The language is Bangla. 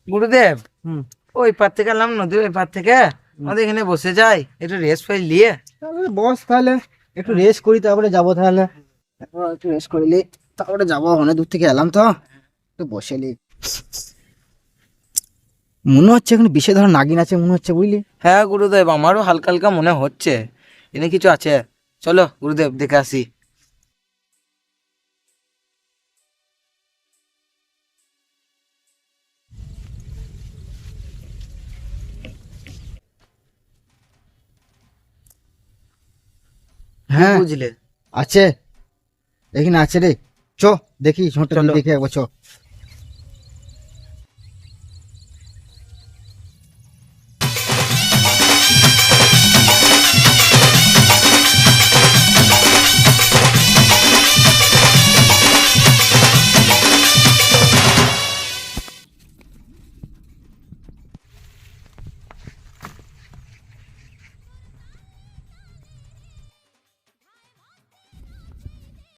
গুরুদেব, হুম। ওই পার থেকে এলাম, নদীর ওই পার থেকে আমাদের এখানে বসে যাই, একটু রেস্ট ফেল নিয়ে। তাহলে বস, তাহলে একটু রেস্ট করি, তারপরে যাবো। তাহলে এখন একটু রেস্ট করিলি, তারপরে যাবো। অনেক দূর থেকে এলাম তো, একটু বসে নি। মনে হচ্ছে এখন বিশে ধর নাগিন আছে মনে হচ্ছে, বুঝলি? হ্যাঁ গুরুদেব, আমারও হালকা হালকা মনে হচ্ছে এনে কিছু আছে। চলো গুরুদেব, দেখে আসি। কি হ্যাঁ, বুঝলে? আছে, এখানে আছে রে। চ দেখি, ঝোঁটা চলো। দেখে একবার চ।